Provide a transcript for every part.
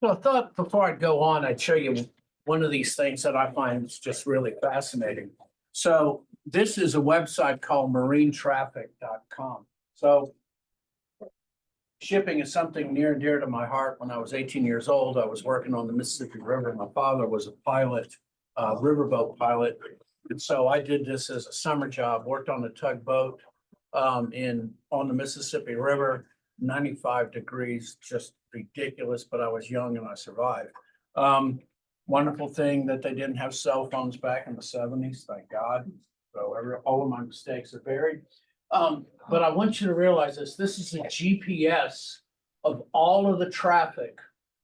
So I thought before I'd go on, I'd show you one of these things that I find is just really fascinating. So this is a website called marinetraffic.com. So shipping is something near and dear to my heart. When I was 18 years old, I was working on the Mississippi River. My father was a pilot, riverboat pilot. And so I did this as a summer job, worked on a tugboat on the Mississippi River, 95 degrees, just ridiculous, but I was young and I survived. Wonderful thing that they didn't have cell phones back in the 70s, thank God. So all of my mistakes are buried. But I want you to realize this is a GPS of all of the traffic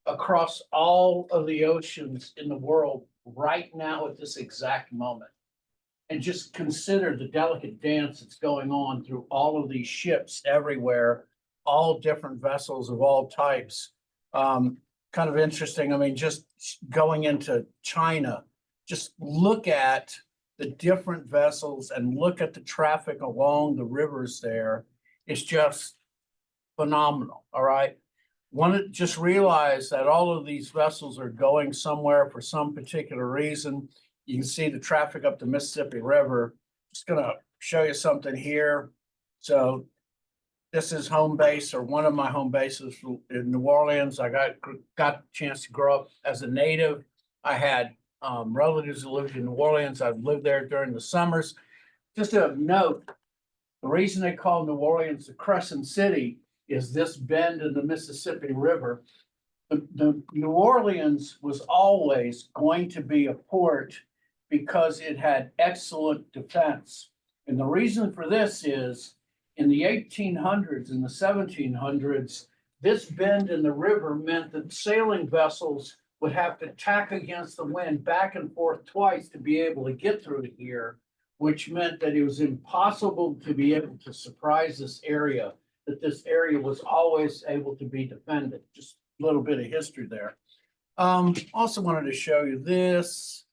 across all of the oceans in the world right now at this exact moment. And just consider the delicate dance that's going on through all of these ships everywhere, all different vessels of all types. Kind of interesting. I mean, just going into China, just look at the different vessels and look at the traffic along the rivers there. It's just phenomenal. All right. Just realize that all of these vessels are going somewhere for some particular reason. You can see the traffic up the Mississippi River. Just going to show you something here. So this is home base, or one of my home bases in New Orleans. I got a chance to grow up as a native. I had relatives who lived in New Orleans. I've lived there during the summers. Just a note, the reason they call New Orleans the Crescent City is this bend in the Mississippi River. The New Orleans was always going to be a port because it had excellent defense. And the reason for this is in the 1800s and the 1700s, this bend in the river meant that sailing vessels would have to tack against the wind back and forth twice to be able to get through here, which meant that it was impossible to be able to surprise this area, that this area was always able to be defended. Just a little bit of history there. Also wanted to show you this.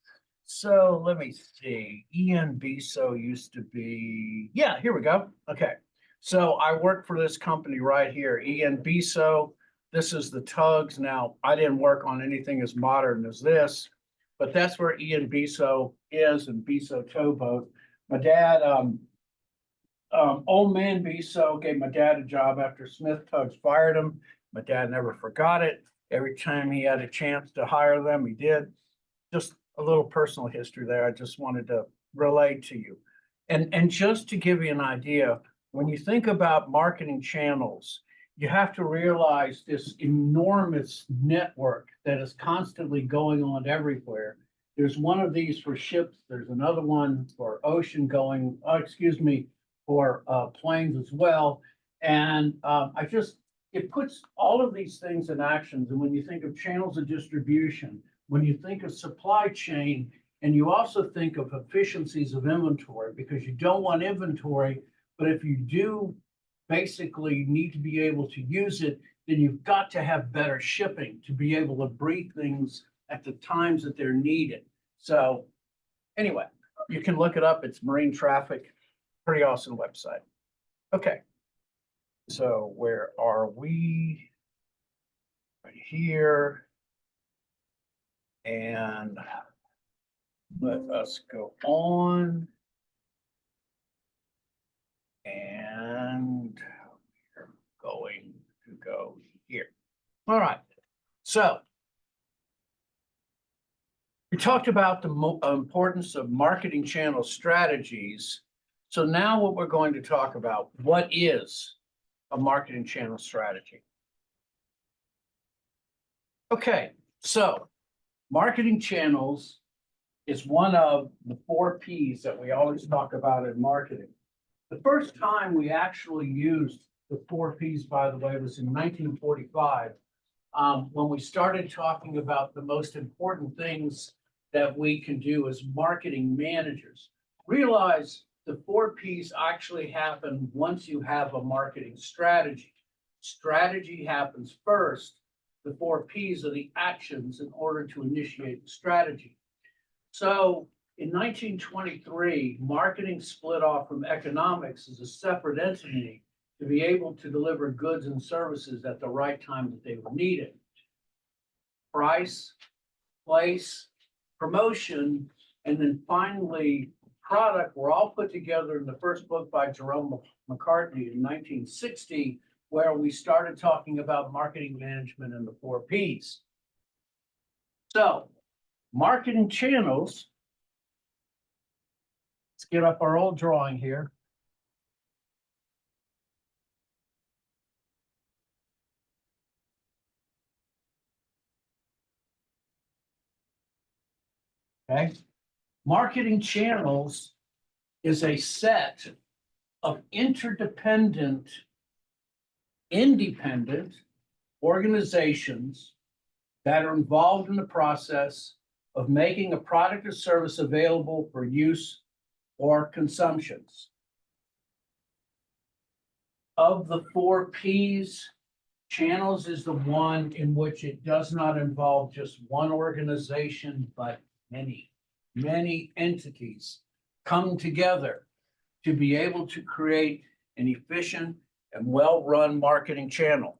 So let me see. Ian Biso used to be, yeah, here we go. Okay. So I work for this company right here, Ian Biso. This is the tugs. Now, I didn't work on anything as modern as this, but that's where Ian Biso is, and Biso Towboat. My dad, old man Biso gave my dad a job after Smith Tugs fired him. My dad never forgot it. Every time he had a chance to hire them, he did. Just a little personal history there. I just wanted to relate to you. And just to give you an idea, when you think about marketing channels, you have to realize this enormous network that is constantly going on everywhere. There's one of these for ships. There's another one for ocean going, for planes as well. And it puts all of these things in actions. And when you think of channels of distribution, when you think of supply chain, and you also think of efficiencies of inventory, because you don't want inventory, but if you do basically need to be able to use it, then you've got to have better shipping to be able to breathe things at the times that they're needed. So anyway, you can look it up. It's Marine Traffic, pretty awesome website. Okay, so where are we? Right here. And let us go on. And we're going to go here. All right. So we talked about the importance of marketing channel strategies. So now what we're going to talk about, what is a marketing channel strategy? Okay, so marketing channels is one of the 4 Ps that we always talk about in marketing. The first time we actually used the 4 Ps, by the way, was in 1945, when we started talking about the most important things that we can do as marketing managers. Realize the 4 Ps actually happen once you have a marketing strategy. Strategy happens first. The 4 Ps are the actions in order to initiate the strategy. So in 1923, marketing split off from economics as a separate entity to be able to deliver goods and services at the right time that they were needed. price, place, promotion, and then finally product were all put together in the first book by Jerome McCartney in 1960, where we started talking about marketing management and the 4 Ps. So marketing channels, let's get up our old drawing here. Okay. Marketing channels is a set of interdependent, independent organizations that are involved in the process of making a product or service available for use or consumptions. Of the 4 Ps, channels is the one in which it does not involve just one organization, but many entities come together to be able to create an efficient and well-run marketing channel.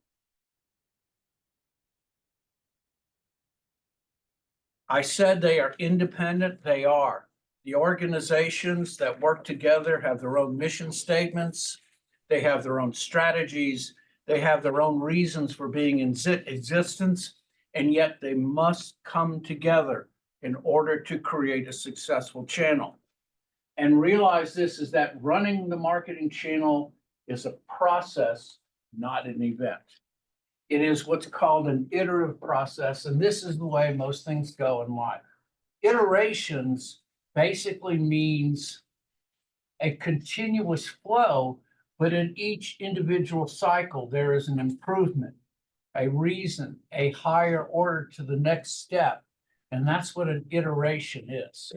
I said they are independent. They are. The organizations that work together have their own mission statements. They have their own strategies. They have their own reasons for being in existence, and yet they must come together in order to create a successful channel. And realize this is that running the marketing channel is a process, not an event. It is what's called an iterative process, and this is the way most things go in life. Iterations basically means a continuous flow, but in each individual cycle, there is an improvement, a reason, a higher order to the next step, and that's what an iteration is.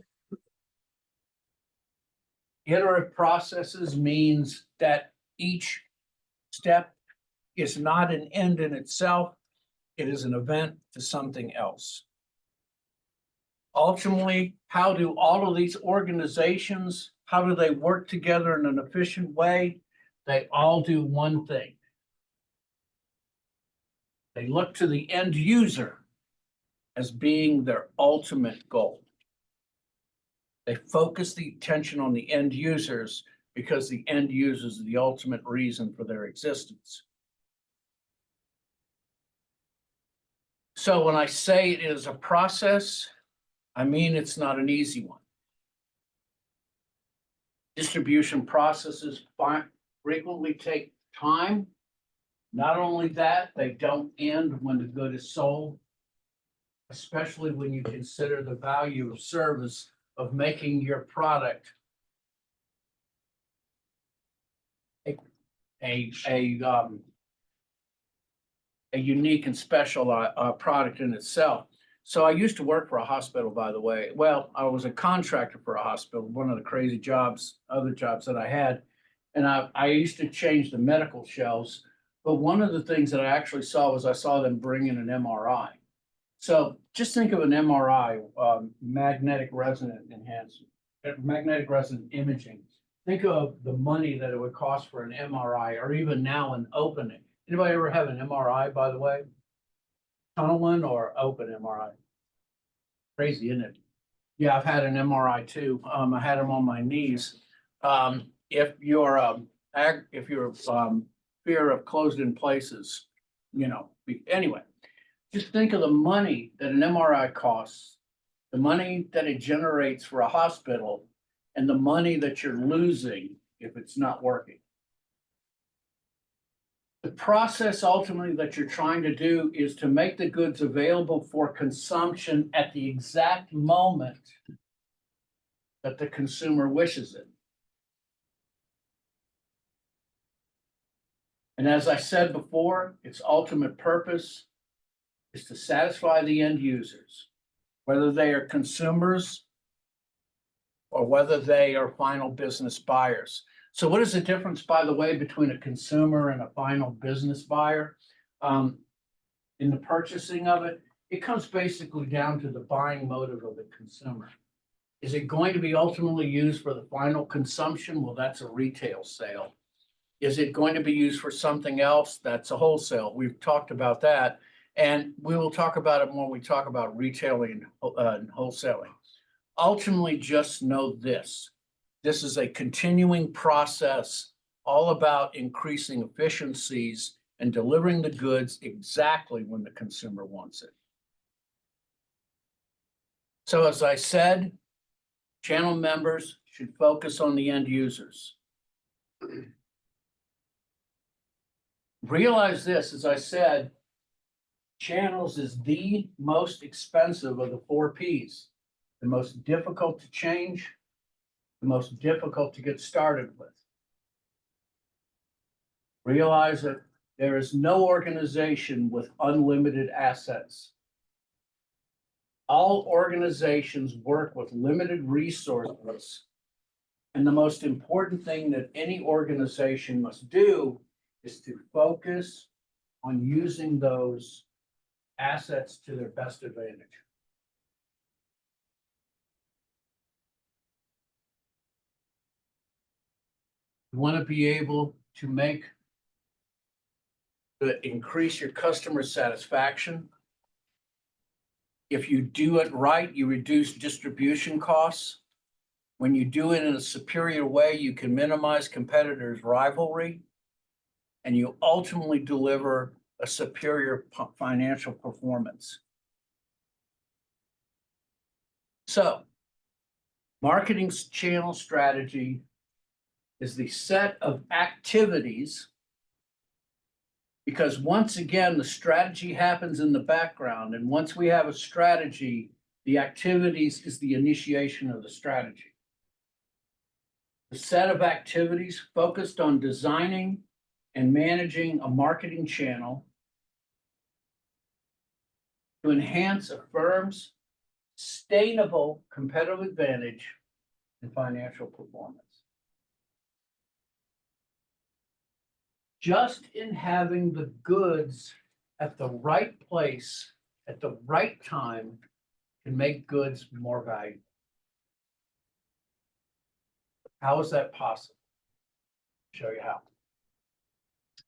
Iterative processes means that each step is not an end in itself. It is an event to something else. Ultimately, how do all of these organizations, how do they work together in an efficient way? They all do one thing. They look to the end user as being their ultimate goal. They focus the attention on the end users because the end users are the ultimate reason for their existence. So when I say it is a process, I mean it's not an easy one. Distribution processes frequently take time. Not only that, they don't end when the good is sold, especially when you consider the value of service of making your product a unique and special product in itself. So I used to work for a hospital, by the way. Well, I was a contractor for a hospital, one of the crazy jobs, other jobs that I had. And I used to change the medical shelves. But one of the things that I actually saw was I saw them bring in an MRI. So just think of an MRI, magnetic resonant enhancement, magnetic resonant imaging. Think of the money that it would cost for an MRI, or even now an opening. Anybody ever have an MRI, by the way? Tunnel one or open MRI? Crazy, isn't it? Yeah, I've had an MRI too. I had them on my knees. If you're fear of closed-in places, anyway, just think of the money that an MRI costs, the money that it generates for a hospital, and the money that you're losing if it's not working. The process ultimately that you're trying to do is to make the goods available for consumption at the exact moment that the consumer wishes it. And as I said before, its ultimate purpose is to satisfy the end users, whether they are consumers or whether they are final business buyers. So what is the difference, by the way, between a consumer and a final business buyer? In the purchasing of it, it comes basically down to the buying motive of the consumer. Is it going to be ultimately used for the final consumption? Well, that's a retail sale. Is it going to be used for something else? That's a wholesale. We've talked about that. And we will talk about it when we talk about retailing and wholesaling. Ultimately, just know this. This is a continuing process, all about increasing efficiencies and delivering the goods exactly when the consumer wants it. So as I said, channel members should focus on the end users. Realize this, as I said, channels is the most expensive of the 4 Ps, the most difficult to change, the most difficult to get started with. Realize that there is no organization with unlimited assets. All organizations work with limited resources. And the most important thing that any organization must do is to focus on using those assets to their best advantage. You want to be able to increase your customer satisfaction. If you do it right, you reduce distribution costs. When you do it in a superior way, you can minimize competitors' rivalry, and you ultimately deliver a superior financial performance. So, marketing channel strategy is the set of activities, because once again, the strategy happens in the background, and once we have a strategy, the activities is the initiation of the strategy. The set of activities focused on designing and managing a marketing channel to enhance a firm's sustainable competitive advantage and financial performance. Just in having the goods at the right place at the right time can make goods more valuable. How is that possible? I'll show you how.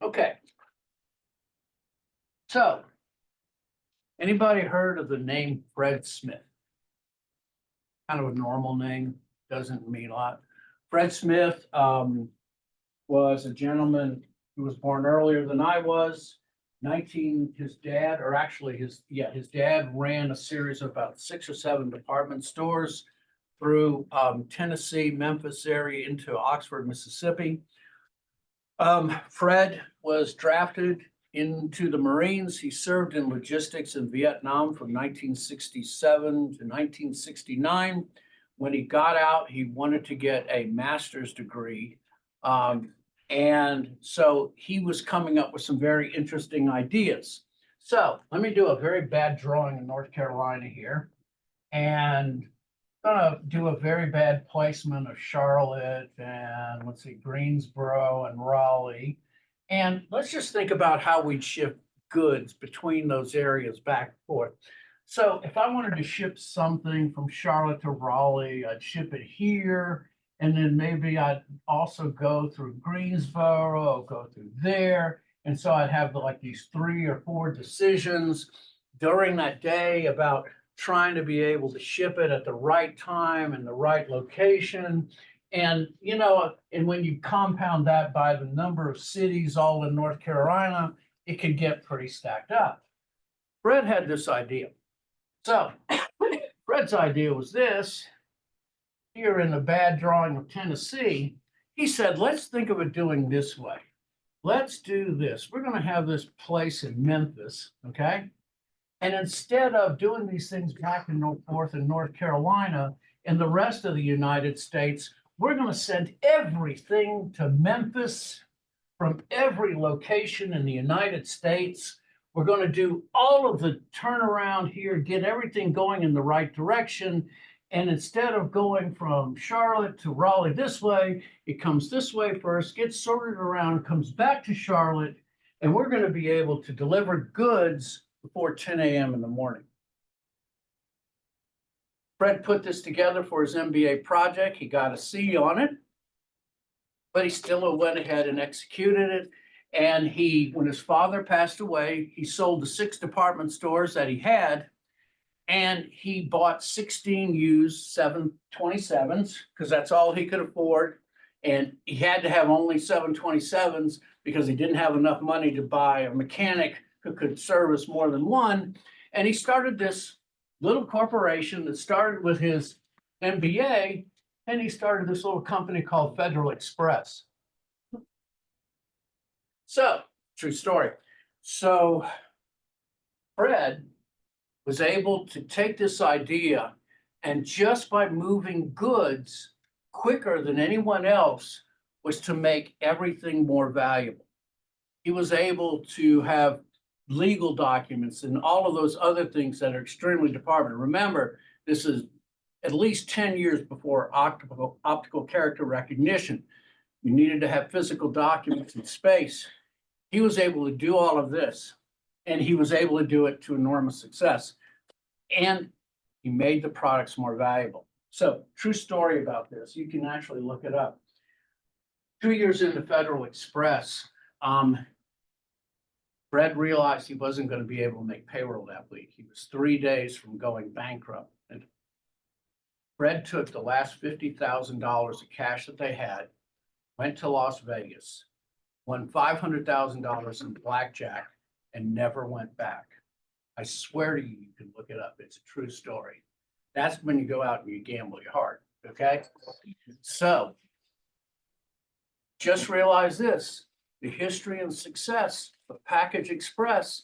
Okay. So, anybody heard of the name Fred Smith? Kind of a normal name, doesn't mean a lot. Fred Smith was a gentleman who was born earlier than I was. His dad ran a series of about 6 or 7 department stores through Tennessee, Memphis area into Oxford, Mississippi. Fred was drafted into the Marines. He served in logistics in Vietnam from 1967 to 1969. When he got out, he wanted to get a master's degree. And so he was coming up with some very interesting ideas. So let me do a very bad drawing in North Carolina here. And I'm gonna do a very bad placement of Charlotte and let's see, Greensboro and Raleigh. And let's just think about how we'd ship goods between those areas back and forth. So if I wanted to ship something from Charlotte to Raleigh, I'd ship it here. And then maybe I'd also go through Greensboro, go through there. And so I'd have like these 3 or 4 decisions during that day about trying to be able to ship it at the right time and the right location. And, you know, and when you compound that by the number of cities all in North Carolina, it could get pretty stacked up. Fred had this idea. So Fred's idea was this. Here in the bad drawing of Tennessee, he said, let's think of it doing this way. Let's do this. We're going to have this place in Memphis, okay? And instead of doing these things back and forth in North Carolina and the rest of the United States, we're going to send everything to Memphis from every location in the United States. We're going to do all of the turnaround here, get everything going in the right direction. And instead of going from Charlotte to Raleigh this way, it comes this way first, gets sorted around, comes back to Charlotte, and we're going to be able to deliver goods before 10 a.m. in the morning. Fred put this together for his MBA project. He got a C on it, but he still went ahead and executed it. And when his father passed away, he sold the 6 department stores that he had. And he bought 16 used 727s because that's all he could afford. And he had to have only 727s because he didn't have enough money to buy a mechanic who could service more than one. And he started this little corporation that started with his MBA, and he started this little company called Federal Express. So, true story. So Fred was able to take this idea, and just by moving goods quicker than anyone else was to make everything more valuable. He was able to have legal documents and all of those other things that are extremely departmented. Remember, this is at least 10 years before optical character recognition. You needed to have physical documents in space. He was able to do all of this, and he was able to do it to enormous success. And he made the products more valuable. So, true story about this. You can actually look it up. 2 years into Federal Express, Fred realized he wasn't going to be able to make payroll that week. He was 3 days from going bankrupt. And Fred took the last $50,000 of cash that they had, went to Las Vegas, won $500,000 in blackjack, and never went back. I swear to you, you can look it up. It's a true story. That's when you go out and you gamble your heart, okay? So, just realize this, the history and success of Package Express.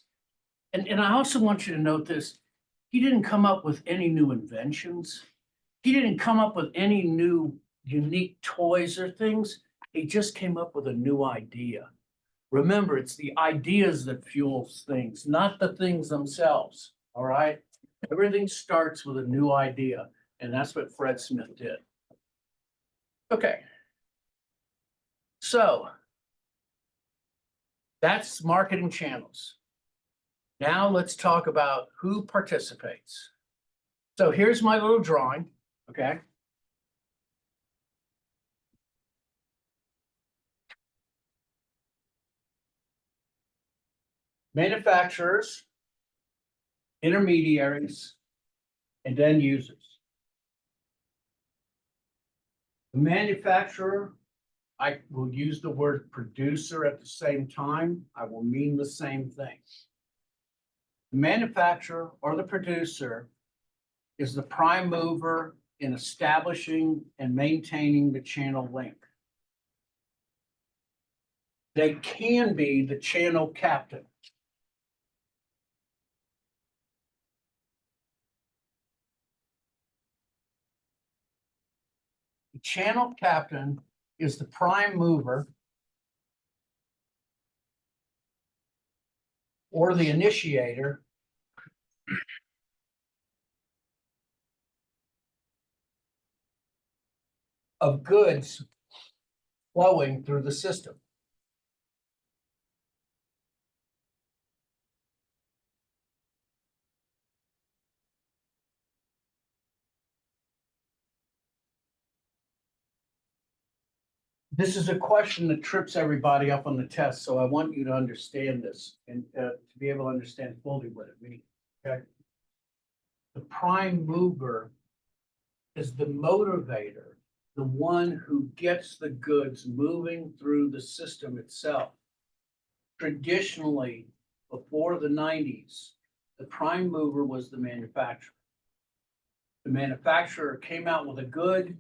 And I also want you to note this, he didn't come up with any new inventions. He didn't come up with any new unique toys or things. He just came up with a new idea. Remember, it's the ideas that fuels things, not the things themselves, all right? Everything starts with a new idea, and that's what Fred Smith did. Okay. So, that's marketing channels. Now let's talk about who participates. So here's my little drawing, okay? Manufacturers, intermediaries, and end users. The manufacturer, I will use the word producer at the same time. I will mean the same thing. The manufacturer or the producer is the prime mover in establishing and maintaining the channel link. They can be the channel captain. The channel captain is the prime mover or the initiator of goods flowing through the system. This is a question that trips everybody up on the test, so I want you to understand this and to be able to understand fully what it means, okay? The prime mover is the motivator, the one who gets the goods moving through the system itself. Traditionally, before the 90s, the prime mover was the manufacturer. The manufacturer came out with a good.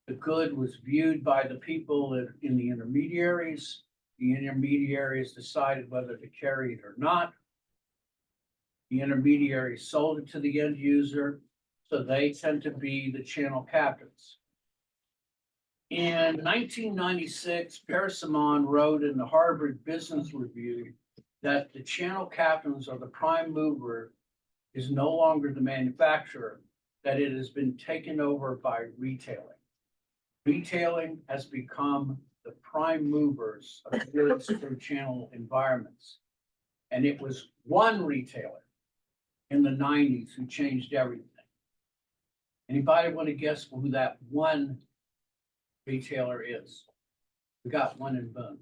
The good was viewed by the people in the intermediaries. The intermediaries decided whether to carry it or not. The intermediaries sold it to the end user, so they tend to be the channel captains. In 1996, Persimmon wrote in the Harvard Business Review that the channel captains or the prime mover is no longer the manufacturer, that it has been taken over by retailing. Retailing has become the prime movers of goods through channel environments. And it was one retailer in the 90s who changed everything. Anybody want to guess who that one retailer is? We got one in Boone.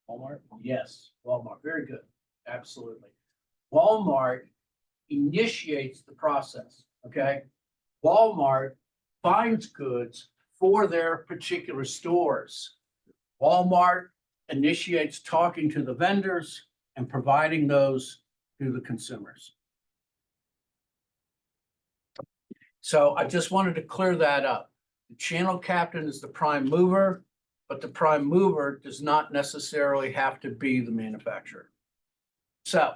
Walmart? Yes, Walmart, very good, absolutely. Walmart initiates the process, okay? Walmart finds goods for their particular stores. Walmart initiates talking to the vendors and providing those to the consumers. So I just wanted to clear that up. The channel captain is the prime mover, but the prime mover does not necessarily have to be the manufacturer. So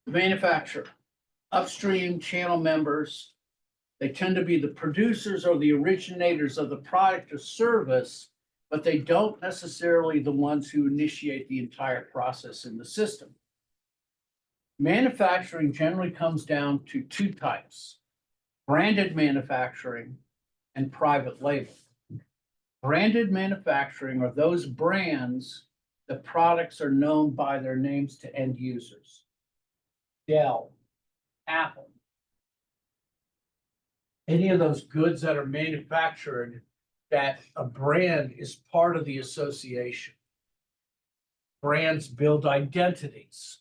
the manufacturer, upstream channel members, they tend to be the producers or the originators of the product or service, but they don't necessarily the ones who initiate the entire process in the system. Manufacturing generally comes down to two types: branded manufacturing and private label. Branded manufacturing are those brands, the products are known by their names to end users. Dell, Apple. Any of those goods that are manufactured, that a brand is part of the association. Brands build identities.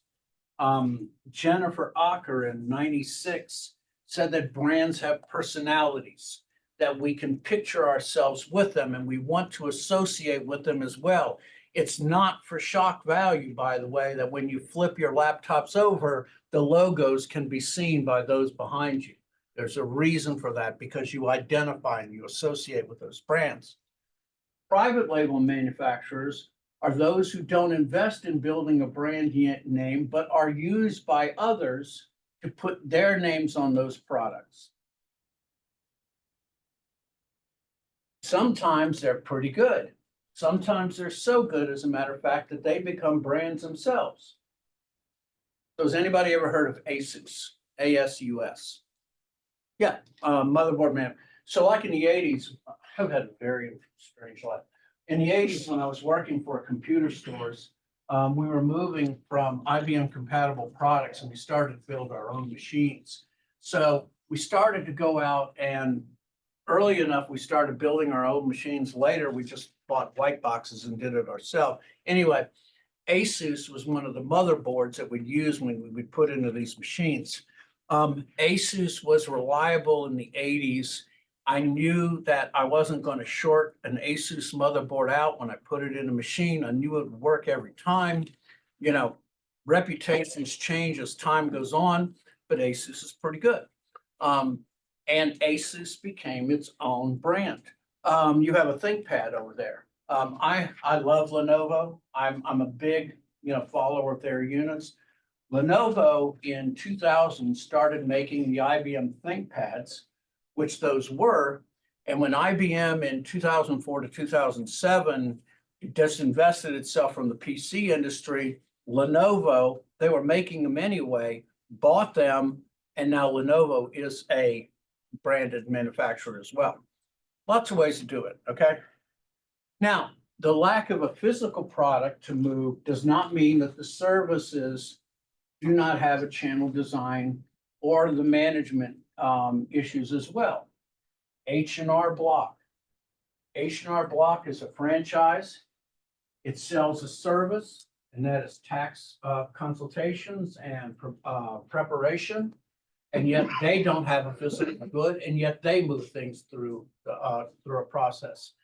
Jennifer Acker in '96 said that brands have personalities, that we can picture ourselves with them and we want to associate with them as well. It's not for shock value, by the way, that when you flip your laptops over, the logos can be seen by those behind you. There's a reason for that, because you identify and you associate with those brands. Private label manufacturers are those who don't invest in building a brand name, but are used by others to put their names on those products. Sometimes they're pretty good. Sometimes they're so good, as a matter of fact, that they become brands themselves. So has anybody ever heard of ASUS? ASUS. Yeah, motherboard man. So like in the 80s, I've had a very strange life. In the 80s, when I was working for computer stores, we were moving from IBM compatible products and we started to build our own machines. So we started to go out, and early enough, we started building our own machines. Later, we just bought white boxes and did it ourselves. Anyway, ASUS was one of the motherboards that we'd use when we would put into these machines. ASUS was reliable in the 80s. I knew that I wasn't going to short an ASUS motherboard out when I put it in a machine. I knew it would work every time. You know, reputations change as time goes on, but ASUS is pretty good. And ASUS became its own brand. You have a ThinkPad over there. I love Lenovo. I'm a big, follower of their units. Lenovo in 2000 started making the IBM ThinkPads, which those were. And when IBM in 2004 to 2007 disinvested itself from the PC industry, Lenovo, they were making them anyway, bought them, and now Lenovo is a branded manufacturer as well. Lots of ways to do it, okay? Now, the lack of a physical product to move does not mean that the services do not have a channel design or the management issues as well. H&R Block. H&R Block is a franchise. It sells a service, and that is tax consultations and preparation. And yet they don't have a physical good, and yet they move things through a process.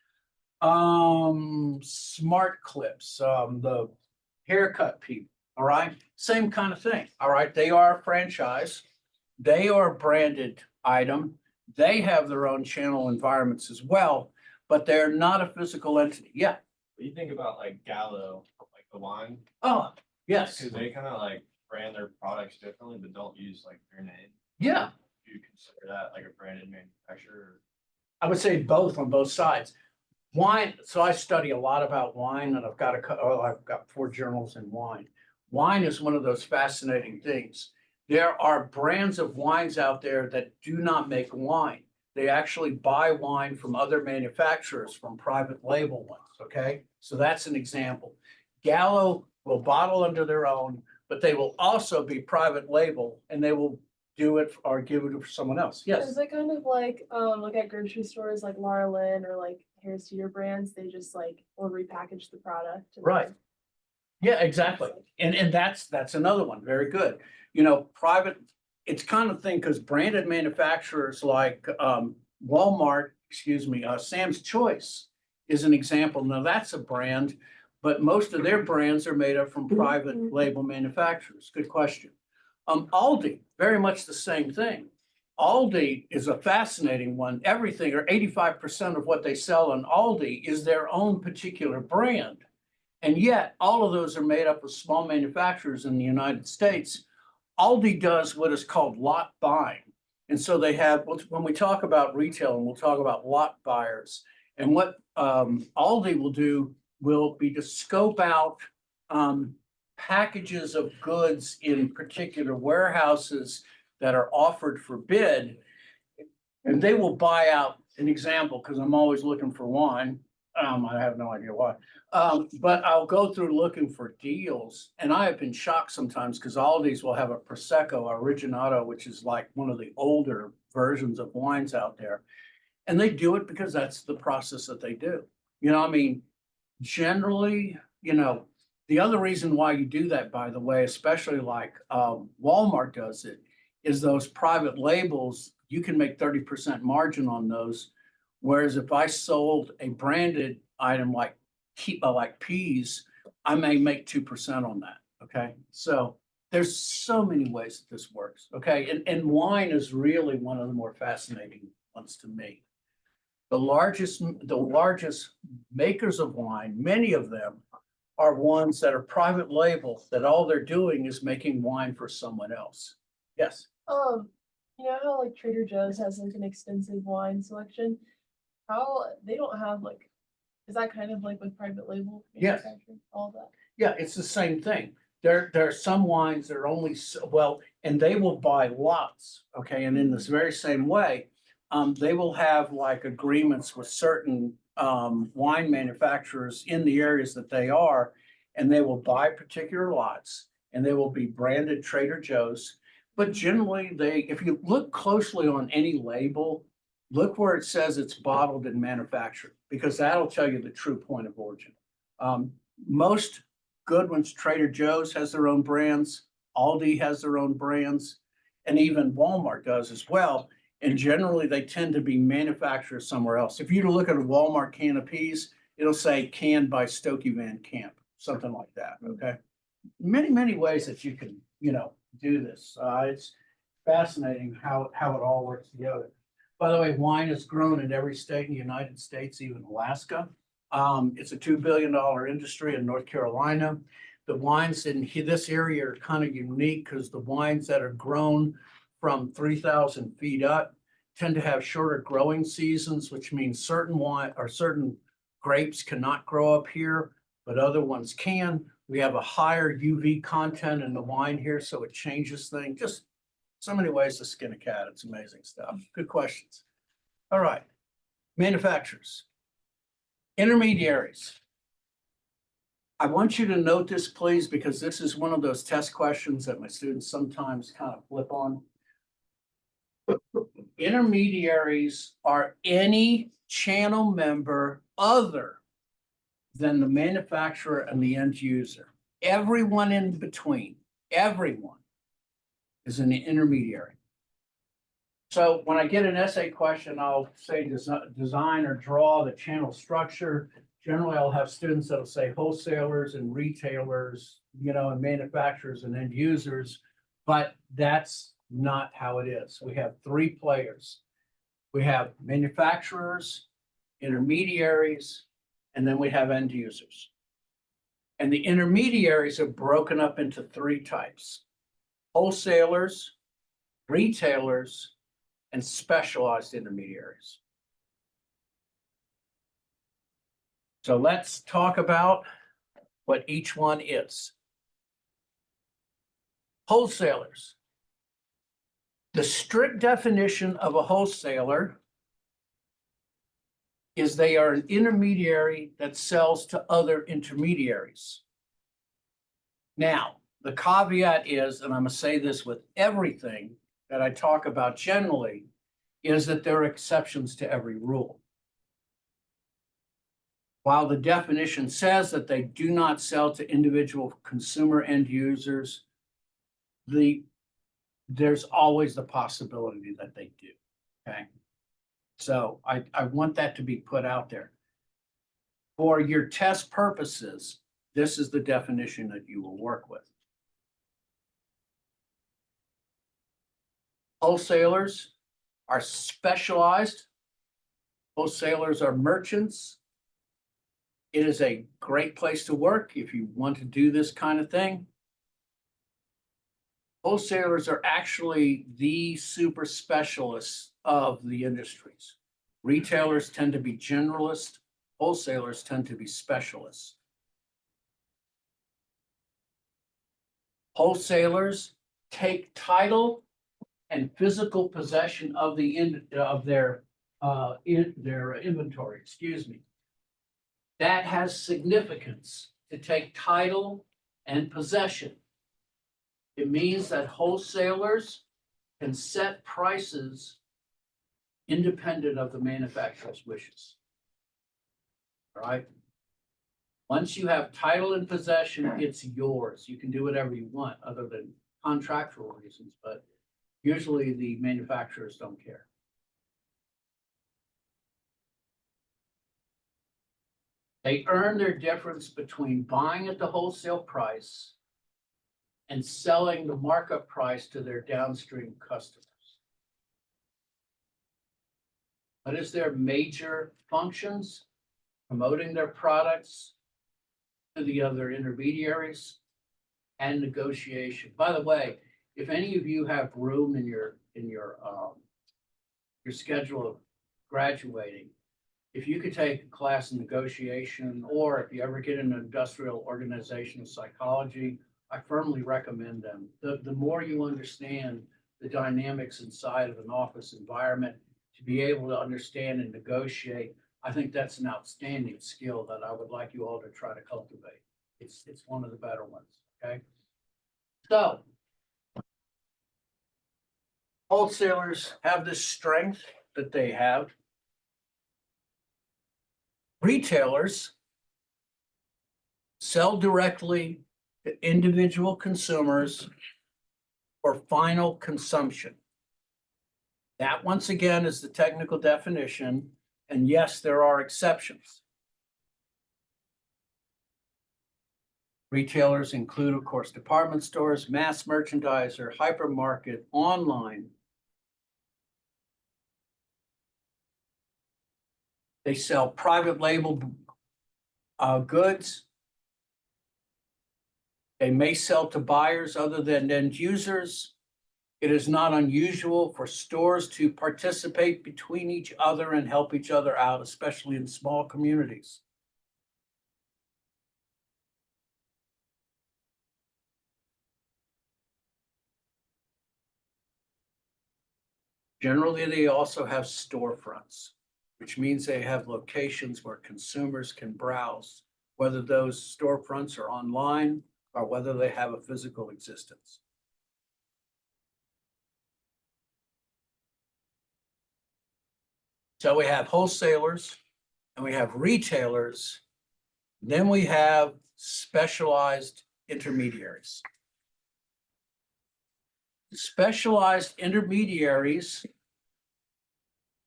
Smart Clips, the haircut people. All right, same kind of thing. All right, they are a franchise. They are a branded item. They have their own channel environments as well, but they're not a physical entity. Yeah. What do you think about like Gallo, like the wine? Oh, yes. Because they kind of like brand their products differently, but don't use like their name. Yeah. Do you consider that like a branded manufacturer? I would say both, on both sides. Wine. So I study a lot about wine, and I've got 4 journals in wine. Wine is one of those fascinating things. There are brands of wines out there that do not make wine. They actually buy wine from other manufacturers, from private label ones, okay? So that's an example. Gallo will bottle under their own, but they will also be private label, and they will do it or give it to someone else. Yes? Is it kind of like, look at grocery stores like Laura Lynn or like adheres to your brands, they just like will repackage the product. and Right. then Yeah, exactly. it's like- And that's another one. Very good. Private, it's kind of thing because branded manufacturers like Walmart, Sam's Choice is an example. Now that's a brand, but most of their brands are made up from private label manufacturers. Good question. Aldi, very much the same thing. Aldi is a fascinating one. Everything or 85% of what they sell on Aldi is their own particular brand. And yet, all of those are made up of small manufacturers in the United States. Aldi does what is called lot buying. And so they have, when we talk about retail, and we'll talk about lot buyers, and what Aldi will do will be to scope out packages of goods in particular warehouses that are offered for bid. And they will buy out, an example, because I'm always looking for wine. I have no idea why. But I'll go through looking for deals, and I have been shocked sometimes because Aldi's will have a Prosecco Originato, which is like one of the older versions of wines out there. And they do it because that's the process that they do. Generally, the other reason why you do that, by the way, especially like Walmart does it, is those private labels, you can make 30% margin on those. Whereas if I sold a branded item like peas, I may make 2% on that. Okay. So there's so many ways that this works. Okay. And wine is really one of the more fascinating ones to me. The largest makers of wine, many of them are ones that are private label, that all they're doing is making wine for someone else. Yes. You know how like Trader Joe's has like an extensive wine selection? How they don't have like, is that kind of like with private label Yes. manufacturing, all that? Yeah, it's the same thing. There are some wines that are only, and they will buy lots, okay? And in this very same way, they will have like agreements with certain wine manufacturers in the areas that they are, and they will buy particular lots, and they will be branded Trader Joe's. But generally, if you look closely on any label, look where it says it's bottled and manufactured, because that'll tell you the true point of origin. Most good ones, Trader Joe's has their own brands, Aldi has their own brands, and even Walmart does as well. And generally, they tend to be manufactured somewhere else. If you look at a Walmart can of peas, it'll say canned by Stokey Van Camp, something like that. Okay. Many, many ways that you can, do this. It's fascinating how it all works together. By the way, wine is grown in every state in the United States, even Alaska. It's a $2 billion industry in North Carolina. The wines in this area are kind of unique because the wines that are grown from 3,000 feet up tend to have shorter growing seasons, which means certain grapes cannot grow up here, but other ones can. We have a higher UV content in the wine here, so it changes things. Just so many ways to skin a cat. It's amazing stuff. Good questions. All right. Manufacturers. Intermediaries. I want you to note this, please, because this is one of those test questions that my students sometimes kind of flip on. Intermediaries are any channel member other than the manufacturer and the end user. Everyone in between, everyone is an intermediary. So when I get an essay question, I'll say design or draw the channel structure. Generally, I'll have students that'll say wholesalers and retailers, and manufacturers and end users, but that's not how it is. We have three players. We have manufacturers, intermediaries, and then we have end users. And the intermediaries are broken up into three types: wholesalers, retailers, and specialized intermediaries. So let's talk about what each one is. Wholesalers. The strict definition of a wholesaler is they are an intermediary that sells to other intermediaries. Now, the caveat is, and I'm going to say this with everything that I talk about generally, is that there are exceptions to every rule. While the definition says that they do not sell to individual consumer end users, there's always the possibility that they do, okay? So I want that to be put out there. For your test purposes, this is the definition that you will work with. Wholesalers are specialized. Wholesalers are merchants. It is a great place to work if you want to do this kind of thing. Wholesalers are actually the super specialists of the industries. Retailers tend to be generalists. Wholesalers tend to be specialists. Wholesalers take title and physical possession of their inventory, excuse me. That has significance to take title and possession. It means that wholesalers can set prices independent of the manufacturer's wishes. All right? Once you have title and possession, it's yours. You can do whatever you want other than contractual reasons, but usually the manufacturers don't care. They earn their difference between buying at the wholesale price and selling the markup price to their downstream customers. What is their major functions? Promoting their products to the other intermediaries and negotiation. By the way, if any of you have room in your schedule of graduating, if you could take a class in negotiation, or if you ever get into industrial organizational psychology, I firmly recommend them. The more you understand the dynamics inside of an office environment, to be able to understand and negotiate, I think that's an outstanding skill that I would like you all to try to cultivate. It's one of the better ones, okay? So, wholesalers have this strength that they have. Retailers sell directly to individual consumers for final consumption. That, once again, is the technical definition. And yes, there are exceptions. Retailers include, of course, department stores, mass merchandiser, hypermarket, online. They sell private label goods. They may sell to buyers other than end users. It is not unusual for stores to participate between each other and help each other out, especially in small communities. Generally, they also have storefronts, which means they have locations where consumers can browse, whether those storefronts are online or whether they have a physical existence. So we have wholesalers and we have retailers, then we have specialized intermediaries. Specialized intermediaries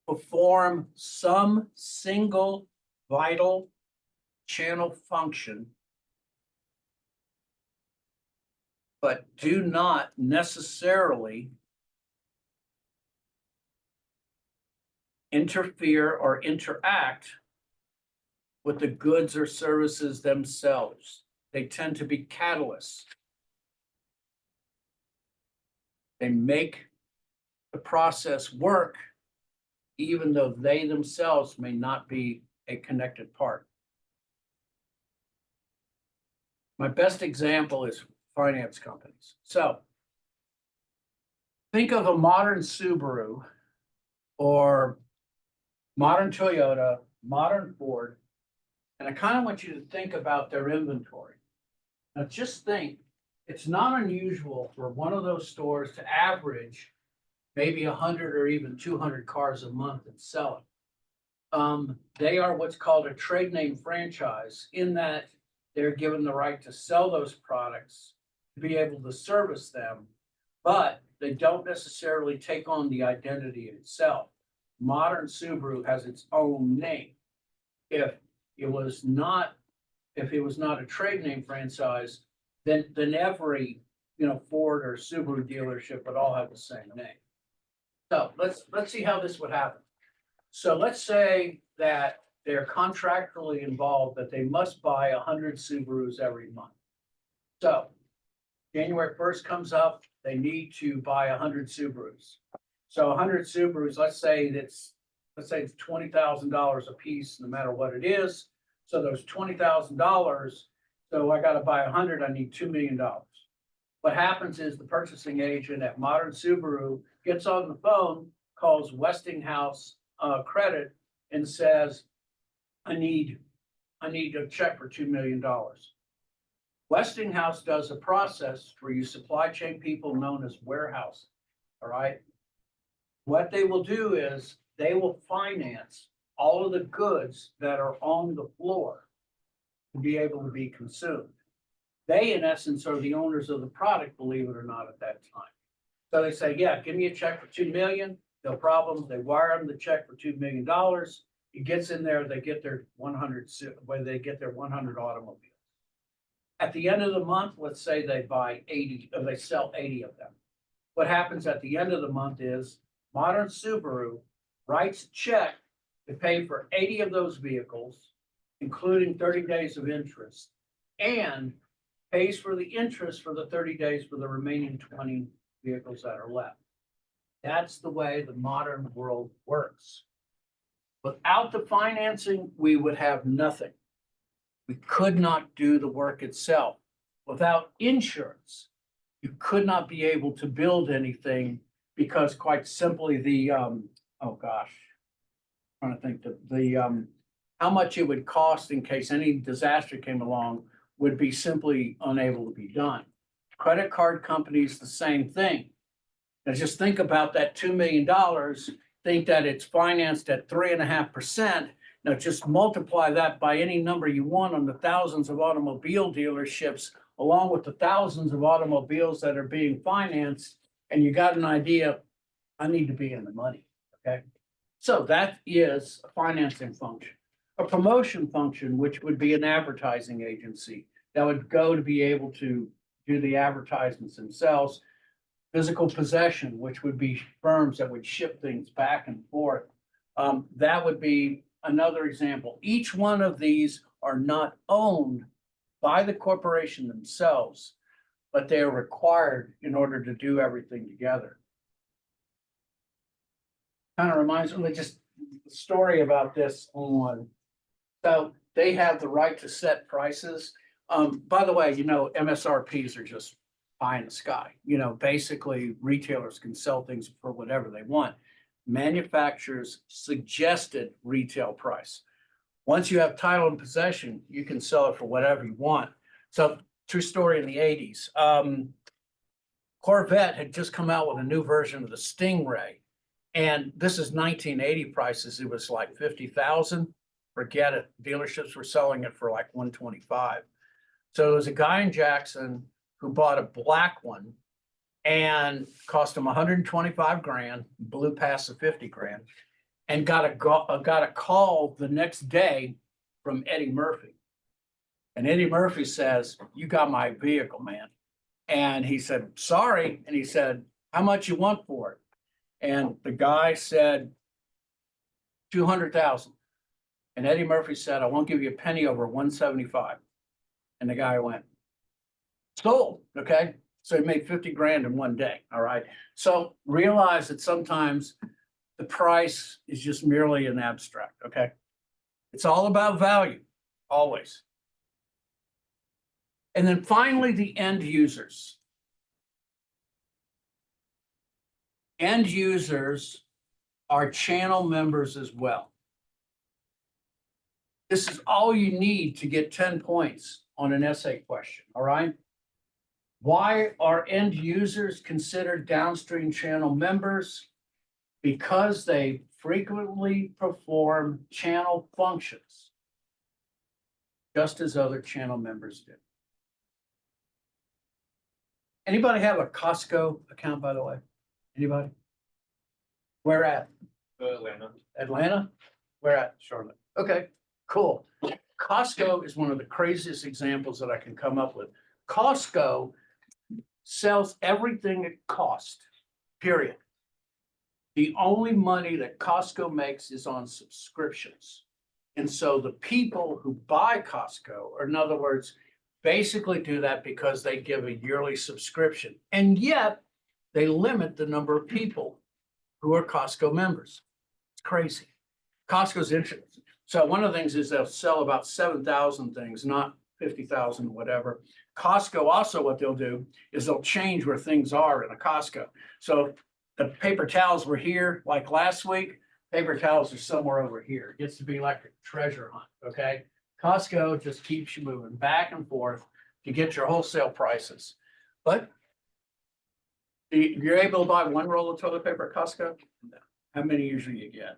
perform some single vital channel function, but do not necessarily interfere or interact with the goods or services themselves. They tend to be catalysts. They make the process work, even though they themselves may not be a connected part. My best example is finance companies. So think of a modern Subaru or modern Toyota, modern Ford, and I kind of want you to think about their inventory. Now just think, it's not unusual for one of those stores to average maybe 100 or even 200 cars a month and sell it. They are what's called a trade name franchise in that they're given the right to sell those products, to be able to service them, but they don't necessarily take on the identity itself. Modern Subaru has its own name. If it was not, if it was not a trade name franchise, then every, Ford or Subaru dealership would all have the same name. So let's see how this would happen. So let's say that they're contractually involved that they must buy 100 Subarus every month. So January 1st comes up, they need to buy 100 Subarus. So 100 Subarus, let's say it's $20,000 a piece, no matter what it is. So those $20,000, so I gotta buy 100, I need $2 million. What happens is the purchasing agent at Modern Subaru gets on the phone, calls Westinghouse Credit and says, I need a check for $2 million. Westinghouse does a process for you supply chain people known as warehousing, all right? What they will do is they will finance all of the goods that are on the floor to be able to be consumed. They, in essence, are the owners of the product, believe it or not, at that time. So they say, yeah, give me a check for $2 million, no problem. They wire them the check for $2 million. It gets in there, they get their 100 automobiles. At the end of the month, let's say they buy 80, or they sell 80 of them. What happens at the end of the month is Modern Subaru writes a check to pay for 80 of those vehicles, including 30 days of interest, and pays for the interest for the 30 days for the remaining 20 vehicles that are left. That's the way the modern world works. Without the financing, we would have nothing. We could not do the work itself. Without insurance, you could not be able to build anything because quite simply trying to think how much it would cost in case any disaster came along would be simply unable to be done. Credit card companies, the same thing. Now just think about that $2 million, think that it's financed at 3.5%. Now just multiply that by any number you want on the thousands of automobile dealerships, along with the thousands of automobiles that are being financed, and you got an idea, I need to be in the money, okay? So that is a financing function. A promotion function, which would be an advertising agency that would go to be able to do the advertisements themselves. Physical possession, which would be firms that would ship things back and forth. That would be another example. Each one of these are not owned by the corporation themselves, but they are required in order to do everything together. Kind of reminds me just the story about this on. So they have the right to set prices. By the way, MSRPs are just pie in the sky. Basically retailers can sell things for whatever they want. Manufacturers suggested retail price. Once you have title and possession, you can sell it for whatever you want. So true story in the 80s. Corvette had just come out with a new version of the Stingray. And this is 1980 prices. It was like 50,000. Forget it. Dealerships were selling it for like 125. So there was a guy in Jackson who bought a black one and cost him 125 grand, blew past the 50 grand, and got a call the next day from Eddie Murphy. And Eddie Murphy says, "You got my vehicle, man." And he said, "Sorry." And he said, "How much you want for it?" And the guy said, 200,000. And Eddie Murphy said, "I won't give you a penny over 175. And the guy went, sold, okay? So he made 50 grand in one day, all right? So realize that sometimes the price is just merely an abstract, okay? It's all about value, always. And then finally, the end users. End users are channel members as well. This is all you need to get 10 points on an essay question, all right? Why are end users considered downstream channel members? Because they frequently perform channel functions, just as other channel members do. Anybody have a Costco account, by the way? Anybody? Where at? Atlanta. Atlanta? Where at? Charlotte. Okay, cool. Costco is one of the craziest examples that I can come up with. Costco sells everything it costs, period. The only money that Costco makes is on subscriptions. And so the people who buy Costco, or in other words, basically do that because they give a yearly subscription. And yet they limit the number of people who are Costco members. It's crazy. Costco's interesting. So one of the things is they'll sell about 7,000 things, not 50,000, whatever. Costco also, what they'll do is they'll change where things are in a Costco. So the paper towels were here like last week, paper towels are somewhere over here. It gets to be like a treasure hunt, okay? Costco just keeps you moving back and forth to get your wholesale prices. But you're able to buy one roll of toilet paper at Costco? No. How many usually you get?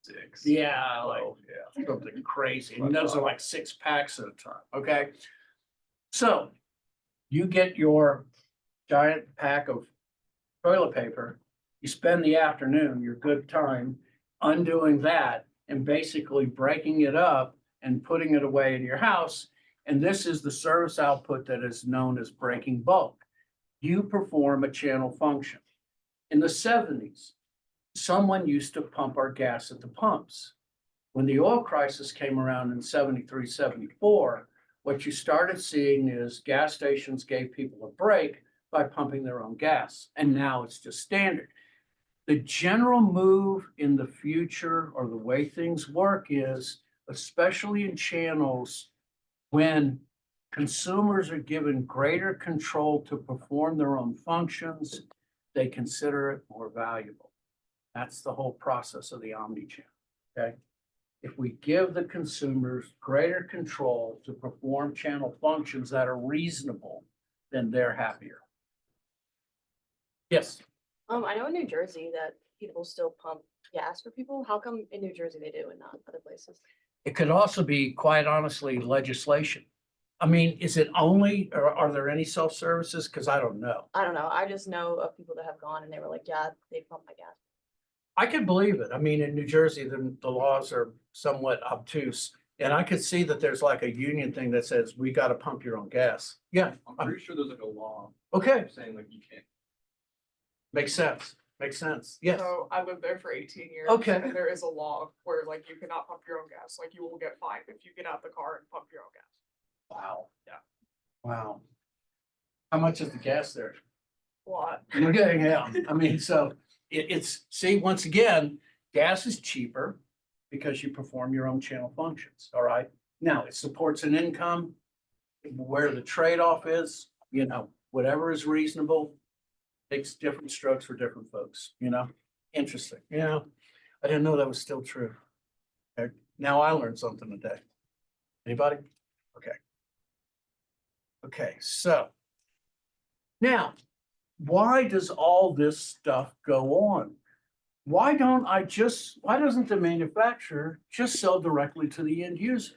6. Yeah, like Oh, yeah. something crazy. And those are like 6 packs at a time, okay? So you get your giant pack of toilet paper, you spend the afternoon, your good time, undoing that and basically breaking it up and putting it away in your house. And this is the service output that is known as breaking bulk. You perform a channel function. In the 70s, someone used to pump our gas at the pumps. When the oil crisis came around in 73, 74, what you started seeing is gas stations gave people a break by pumping their own gas. And now it's just standard. The general move in the future, or the way things work, is, especially in channels, when consumers are given greater control to perform their own functions, they consider it more valuable. That's the whole process of the omni-channel, okay? If we give the consumers greater control to perform channel functions that are reasonable, then they're happier. Yes, I know in New Jersey that people still pump gas for people. How come in New Jersey they do and not other places? it could also be, quite honestly, legislation. I mean, is it only, or are there any self-services? Because I don't know. I don't know. I just know of people that have gone and they were like, yeah, they pump my gas. I can believe it. I mean, in New Jersey, the laws are somewhat obtuse. And I could see that there's like a union thing that says, we got to pump your own gas. Yeah, I'm pretty sure there's like a law okay, saying like you can't. makes sense, makes sense. Yes, So I lived there for 18 years. Okay. And there is a law where like you cannot pump your own gas. Like you will get fined if you get out the car and pump your own gas. wow. Yeah. Wow. How much is the gas there? A lot. Okay, yeah, I mean, so it's, see, once again, gas is cheaper because you perform your own channel functions, all right? Now, it supports an income, where the trade-off is, you know, whatever is reasonable, takes different strokes for different folks, you know? Interesting, you know? I didn't know that was still true. Okay, now I learned something today. Anybody? Okay. Okay, so now, why does all this stuff go on? Why doesn't the manufacturer just sell directly to the end user?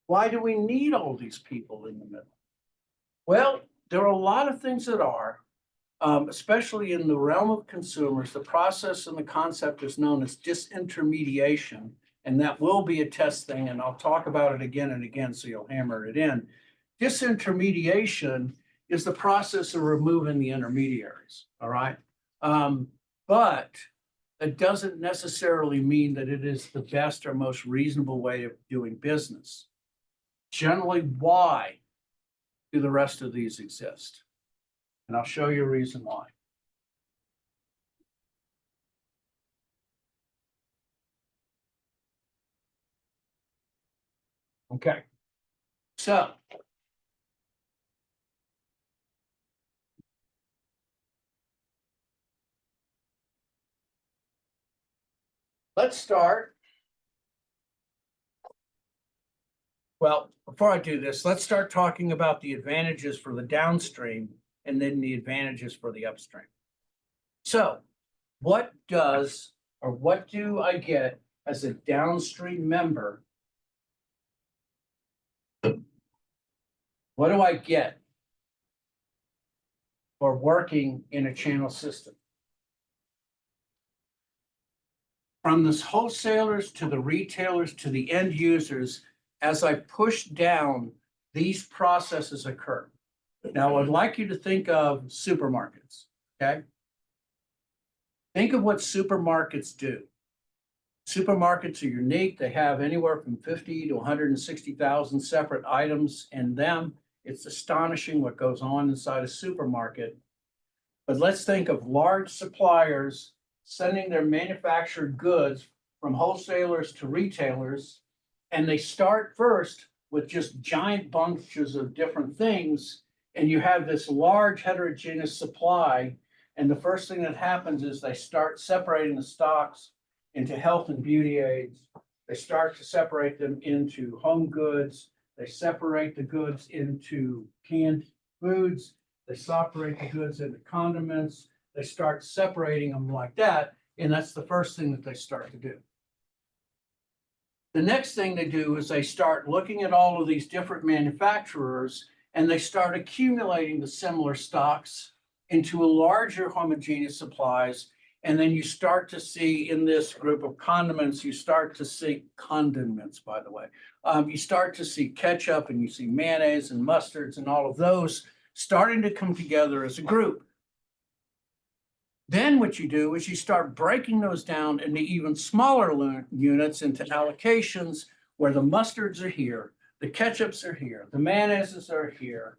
Why do we need all these people in the middle? Well, there are a lot of things that are, especially in the realm of consumers, the process and the concept is known as disintermediation, and that will be a test thing, and I'll talk about it again and again, so you'll hammer it in. Disintermediation is the process of removing the intermediaries, all right? But it doesn't necessarily mean that it is the best or most reasonable way of doing business. Generally, why do the rest of these exist? And I'll show you a reason why. Okay, so let's start. Well, before I do this, let's start talking about the advantages for the downstream and then the advantages for the upstream. So what does or what do I get as a downstream member? What do I get for working in a channel system? From the wholesalers to the retailers to the end users, as I push down, these processes occur. Now, I'd like you to think of supermarkets, okay? Think of what supermarkets do. Supermarkets are unique. They have anywhere from 50 to 160,000 separate items in them. It's astonishing what goes on inside a supermarket. But let's think of large suppliers sending their manufactured goods from wholesalers to retailers. And they start first with just giant bunches of different things. And you have this large heterogeneous supply. And the first thing that happens is they start separating the stocks into health and beauty aids. They start to separate them into home goods. They separate the goods into canned foods. They separate the goods into condiments. They start separating them like that. And that's the first thing that they start to do. The next thing they do is they start looking at all of these different manufacturers and they start accumulating the similar stocks into a larger homogeneous supplies. And then you start to see in this group of condiments, you start to see condiments, by the way. You start to see ketchup and you see mayonnaise and mustards and all of those starting to come together as a group. Then what you do is you start breaking those down into even smaller units into allocations where the mustards are here, the ketchups are here, the mayonnaises are here.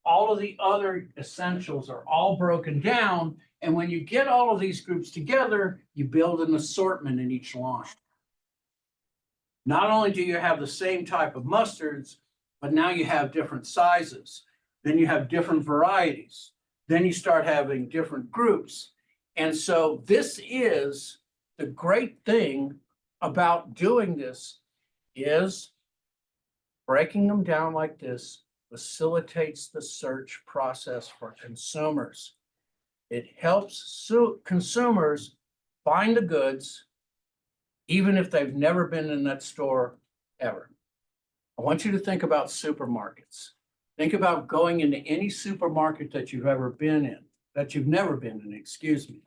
All of the other essentials are all broken down. And when you get all of these groups together, you build an assortment in each line. Not only do you have the same type of mustards, but now you have different sizes. Then you have different varieties. Then you start having different groups. And so this is the great thing about doing this is breaking them down like this facilitates the search process for consumers. It helps consumers find the goods, even if they've never been in that store ever. I want you to think about supermarkets. Think about going into any supermarket that you've ever been in, that you've never been in, excuse me.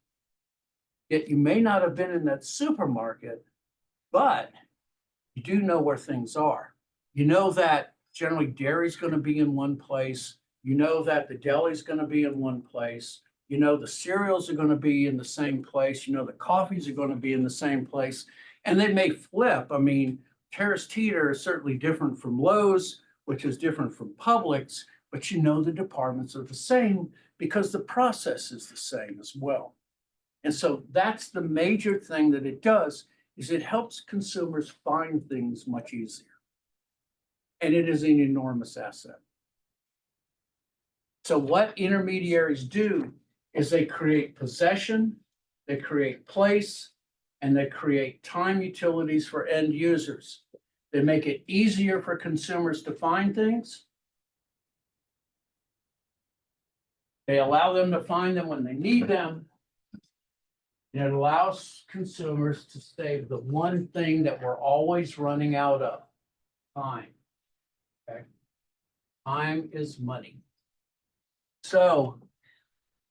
Yet you may not have been in that supermarket, but you do know where things are. You know that generally dairy's going to be in one place. You know that the deli's going to be in one place. You know the cereals are going to be in the same place. You know the coffees are going to be in the same place. And they may flip. I mean, Harris Teeter is certainly different from Lowe's, which is different from Publix, but you know the departments are the same because the process is the same as well. And so that's the major thing that it does, is it helps consumers find things much easier. And it is an enormous asset. So what intermediaries do is they create possession, they create place, and they create time utilities for end users. They make it easier for consumers to find things. They allow them to find them when they need them. And it allows consumers to save the one thing that we're always running out of, time. Okay? Time is money. So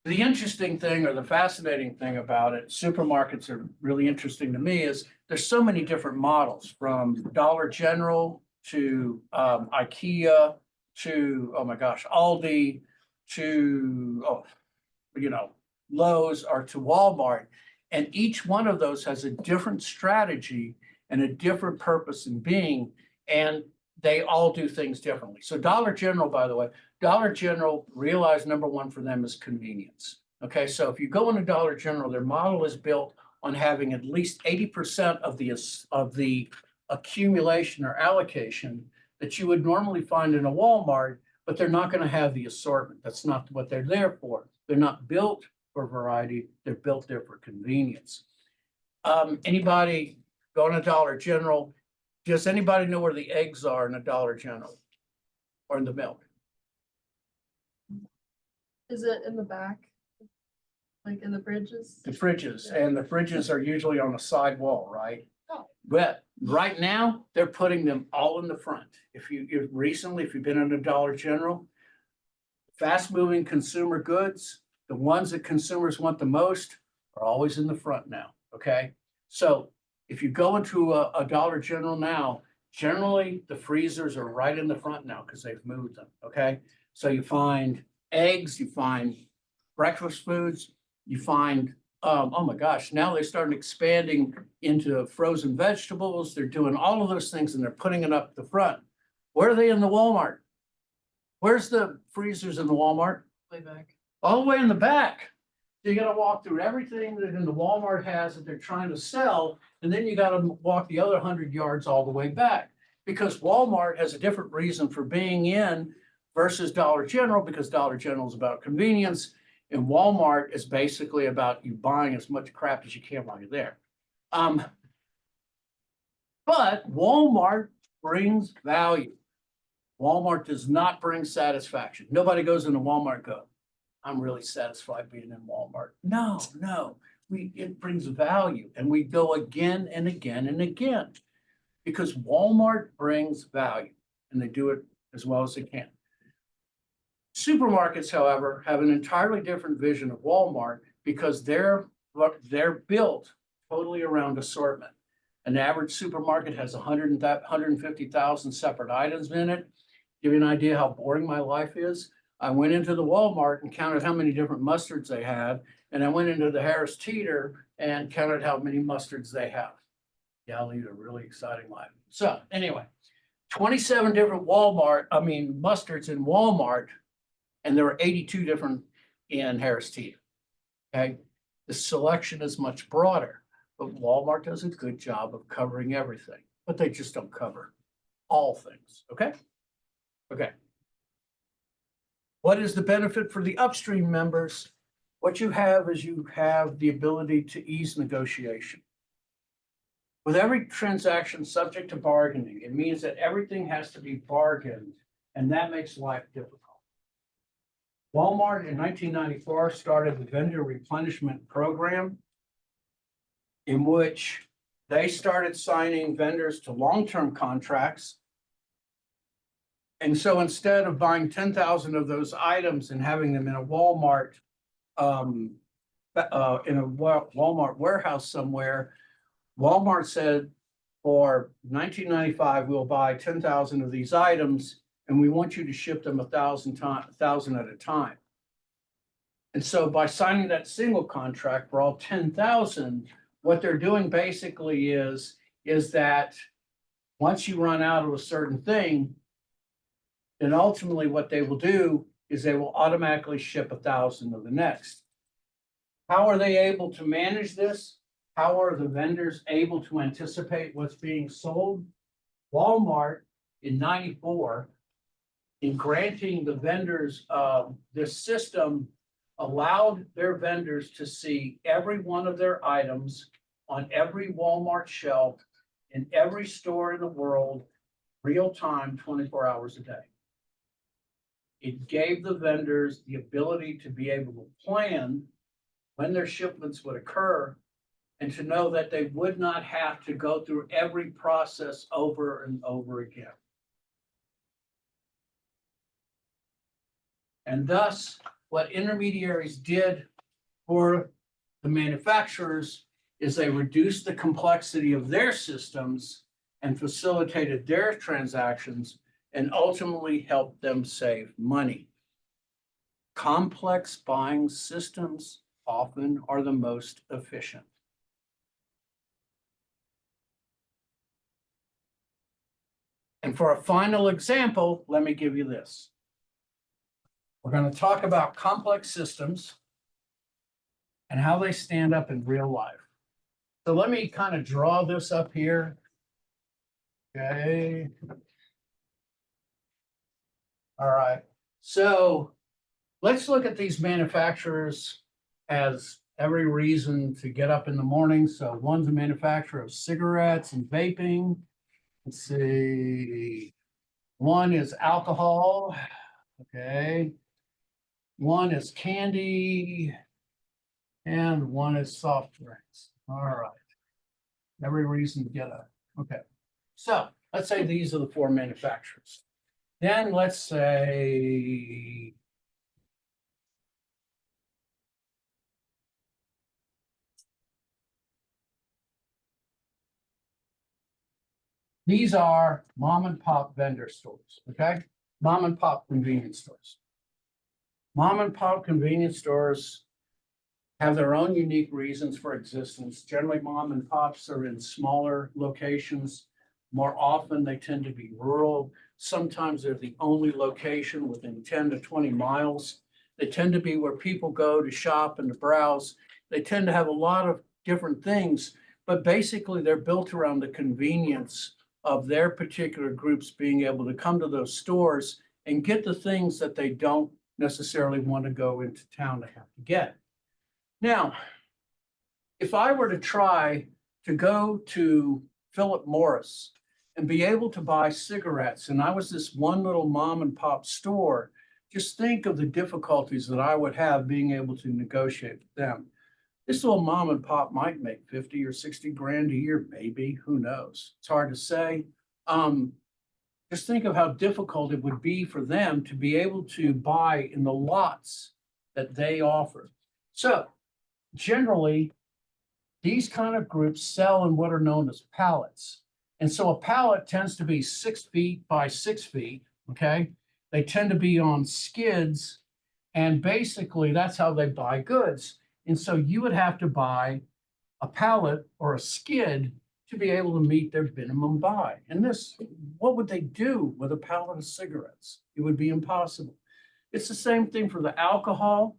the interesting thing or the fascinating thing about it, supermarkets are really interesting to me, is there's so many different models, from Dollar General to IKEA to, oh my gosh, Aldi to, Lowe's or to Walmart. And each one of those has a different strategy and a different purpose in being, and they all do things differently. So Dollar General, by the way, Dollar General realized number one for them is convenience. Okay, so if you go into Dollar General, their model is built on having at least 80% of the accumulation or allocation that you would normally find in a Walmart, but they're not going to have the assortment. That's not what they're there for. They're not built for variety, they're built there for convenience. Anybody going to Dollar General, does anybody know where the eggs are in a Dollar General or in the milk? Is it in the back? Like in the fridges? The fridges, and the fridges are usually on the side wall, right? Oh. But right now, they're putting them all in the front. If you've been in a Dollar General, fast moving consumer goods, the ones that consumers want the most are always in the front now, okay? So if you go into a Dollar General now, generally the freezers are right in the front now because they've moved them, okay? So you find eggs, you find breakfast foods, you find, oh my gosh, now they started expanding into frozen vegetables. They're doing all of those things and they're putting it up the front. Where are they in the Walmart? Where's the freezers in the Walmart? Way back. All the way in the back. You gotta walk through everything that in the Walmart has that they're trying to sell, and then you gotta walk the other 100 yards all the way back. Because Walmart has a different reason for being in versus Dollar General, because Dollar General is about convenience, and Walmart is basically about you buying as much crap as you can while you're there. But Walmart brings value. Walmart does not bring satisfaction. Nobody goes into Walmart and go, I'm really satisfied being in Walmart. No, it brings value, and we go again and again and again because Walmart brings value and they do it as well as they can. Supermarkets, however, have an entirely different vision of Walmart because they're built totally around assortment. An average supermarket has 150,000 separate items in it. Give you an idea how boring my life is. I went into the Walmart and counted how many different mustards they had, and I went into the Harris Teeter and counted how many mustards they have. Yeah, I'll lead a really exciting life. So anyway, 27 different mustards in Walmart, and there were 82 different in Harris Teeter. Okay, the selection is much broader, but Walmart does a good job of covering everything, but they just don't cover all things. Okay. Okay. What is the benefit for the upstream members? What you have is you have the ability to ease negotiation. With every transaction subject to bargaining, it means that everything has to be bargained, and that makes life difficult. Walmart in 1994 started the vendor replenishment program, in which they started signing vendors to long-term contracts. And so instead of buying 10,000 of those items and having them in a Walmart, Walmart warehouse somewhere, Walmart said, for 1995, we'll buy 10,000 of these items, and we want you to ship them 1,000 at a time. And so by signing that single contract for all 10,000, what they're doing basically is that once you run out of a certain thing, then ultimately what they will do is they will automatically ship 1,000 of the next. How are they able to manage this? How are the vendors able to anticipate what's being sold? Walmart in 94, in granting the vendors this system, allowed their vendors to see every one of their items on every Walmart shelf in every store in the world, real time, 24 hours a day. It gave the vendors the ability to be able to plan when their shipments would occur and to know that they would not have to go through every process over and over again. And thus, what intermediaries did for the manufacturers is they reduced the complexity of their systems and facilitated their transactions and ultimately help them save money. Complex buying systems often are the most efficient. And for a final example, let me give you this. We're going to talk about complex systems and how they stand up in real life. So let me kind of draw this up here. Okay. All right, so let's look at these manufacturers as every reason to get up in the morning. So one's a manufacturer of cigarettes and vaping. Let's see, one is alcohol, okay. One is candy. And one is soft drinks. All right. Every reason to get a, okay. So let's say these are the four manufacturers. Then let's say these are mom and pop vendor stores, okay? Mom and pop convenience stores. Mom and pop convenience stores have their own unique reasons for existence. Generally, mom and pops are in smaller locations. More often, they tend to be rural. Sometimes they're the only location within 10 to 20 miles. They tend to be where people go to shop and to browse. They tend to have a lot of different things, but basically they're built around the convenience of their particular groups being able to come to those stores and get the things that they don't necessarily want to go into town to have to get. Now, if I were to try to go to Philip Morris and be able to buy cigarettes, and I was this one little mom and pop store, just think of the difficulties that I would have being able to negotiate with them. This little mom and pop might make 50 or 60 grand a year, maybe, who knows? It's hard to say. Just think of how difficult it would be for them to be able to buy in the lots that they offer. So generally, these kind of groups sell in what are known as pallets. And so a pallet tends to be 6 feet by 6 feet, okay? They tend to be on skids, and basically that's how they buy goods. And so you would have to buy a pallet or a skid to be able to meet their minimum buy. And this, what would they do with a pallet of cigarettes? It would be impossible. It's the same thing for the alcohol,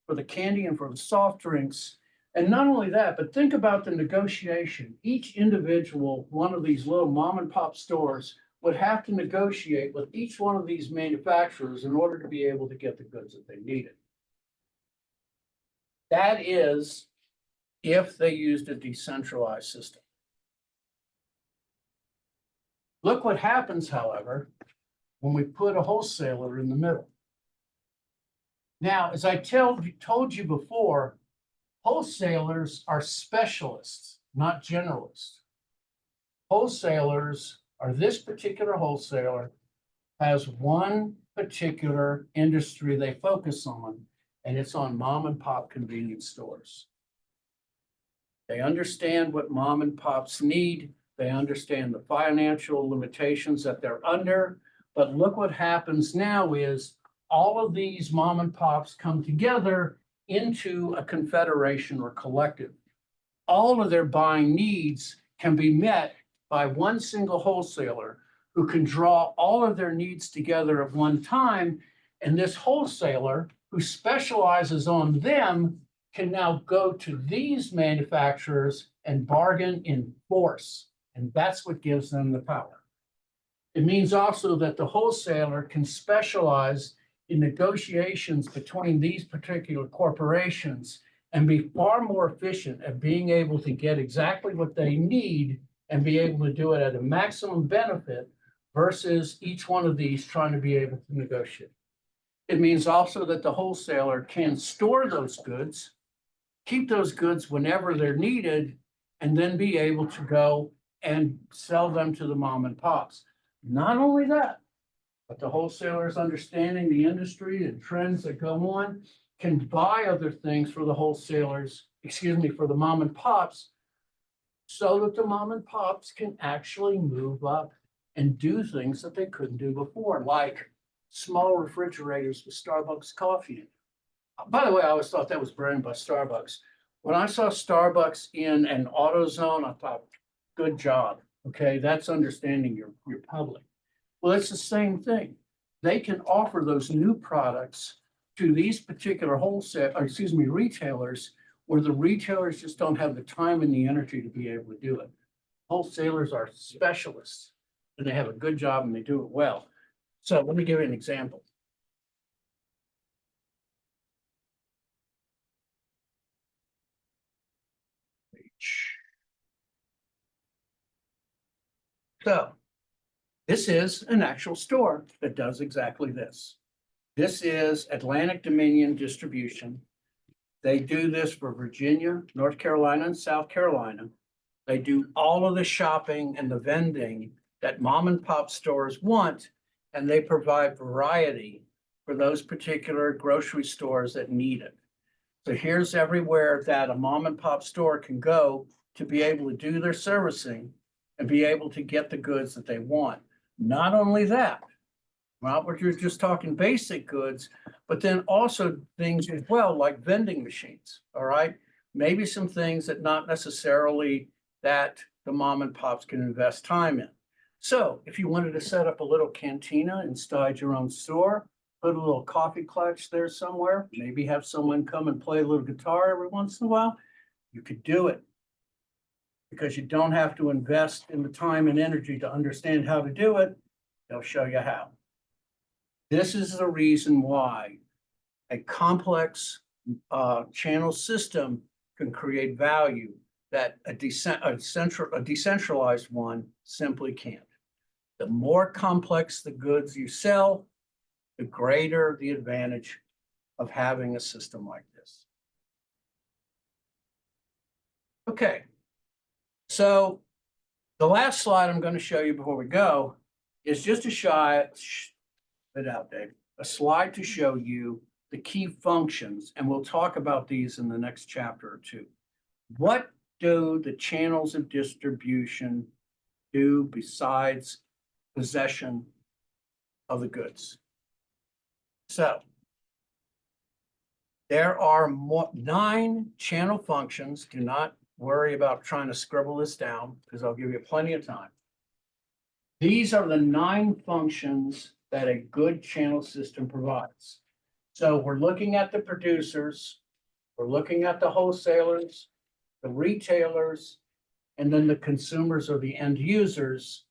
for the candy, and for the soft drinks. And not only that, but think about the negotiation. Each individual one of these little mom and pop stores would have to negotiate with each one of these manufacturers in order to be able to get the goods that they needed. That is if they used a decentralized system. Look what happens, however, when we put a wholesaler in the middle. Now, as I told you before, wholesalers are specialists, not generalists. Wholesalers are this particular wholesaler has one particular industry they focus on, and it's on mom and pop convenience stores. They understand what mom and pops need. They understand the financial limitations that they're under. But look what happens now is all of these mom and pops come together into a confederation or collective. All of their buying needs can be met by one single wholesaler who can draw all of their needs together at one time. And this wholesaler who specializes on them can now go to these manufacturers and bargain in force. And that's what gives them the power. It means also that the wholesaler can specialize in negotiations between these particular corporations and be far more efficient at being able to get exactly what they need and be able to do it at a maximum benefit versus each one of these trying to be able to negotiate. It means also that the wholesaler can store those goods, keep those goods whenever they're needed, and then be able to go and sell them to the mom and pops. Not only that, but the wholesalers understanding the industry and trends that go on can buy other things for the wholesalers, for the mom and pops, so that the mom and pops can actually move up and do things that they couldn't do before, like small refrigerators with Starbucks coffee. By the way, I always thought that was brilliant by Starbucks. When I saw Starbucks in an AutoZone, I thought, good job. Okay, that's understanding your public. Well, it's the same thing. They can offer those new products to these particular retailers, where the retailers just don't have the time and the energy to be able to do it. Wholesalers are specialists, and they have a good job and they do it well. So let me give you an example. So this is an actual store that does exactly this. This is Atlantic Dominion Distribution. They do this for Virginia, North Carolina, and South Carolina. They do all of the shopping and the vending that mom and pop stores want, and they provide variety for those particular grocery stores that need it. So here's everywhere that a mom and pop store can go to be able to do their servicing and be able to get the goods that they want. Not only that, not what you're just talking basic goods, but then also things as well, like vending machines, all right? Maybe some things that not necessarily that the mom and pops can invest time in. So if you wanted to set up a little cantina inside your own store, put a little coffee clutch there somewhere, maybe have someone come and play a little guitar every once in a while, you could do it. Because you don't have to invest in the time and energy to understand how to do it. They'll show you how. This is the reason why a complex channel system can create value that a decentralized one simply can't. The more complex the goods you sell, the greater the advantage of having a system like this. Okay, so the last slide I'm going to show you before we go is just a slide to show you the key functions, and we'll talk about these in the next chapter or two. What do the channels of distribution do besides possession of the goods? So there are 9 channel functions. Do not worry about trying to scribble this down because I'll give you plenty of time. These are the 9 functions that a good channel system provides. So we're looking at the producers, we're looking at the wholesalers, the retailers, and then the consumers or the end users.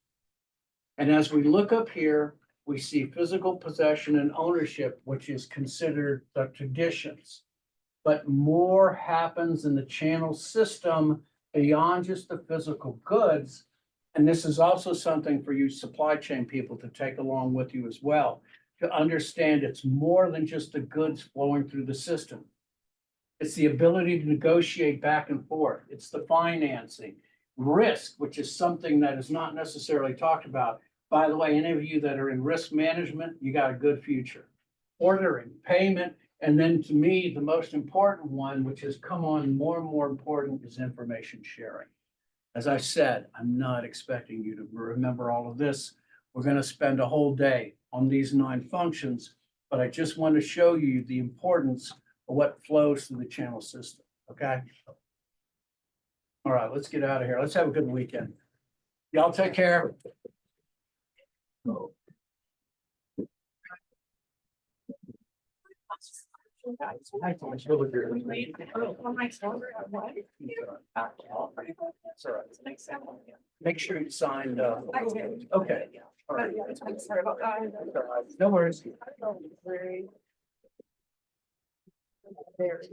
And as we look up here, we see physical possession and ownership, which is considered the traditions. But more happens in the channel system beyond just the physical goods. And this is also something for you supply chain people to take along with you as well, to understand it's more than just the goods flowing through the system. It's the ability to negotiate back and forth. It's the financing, risk, which is something that is not necessarily talked about. By the way, any of you that are in risk management, you got a good future. Ordering, payment, and then to me, the most important one, which has come on more and more important, is information sharing. As I said, I'm not expecting you to remember all of this. We're going to spend a whole day on these 9 functions, but I just want to show you the importance of what flows through the channel system, okay? All right, let's get out of here. Let's have a good weekend. Y'all take care. Make sure you signed. Okay. All right. I'm sorry about that. No worries. Very.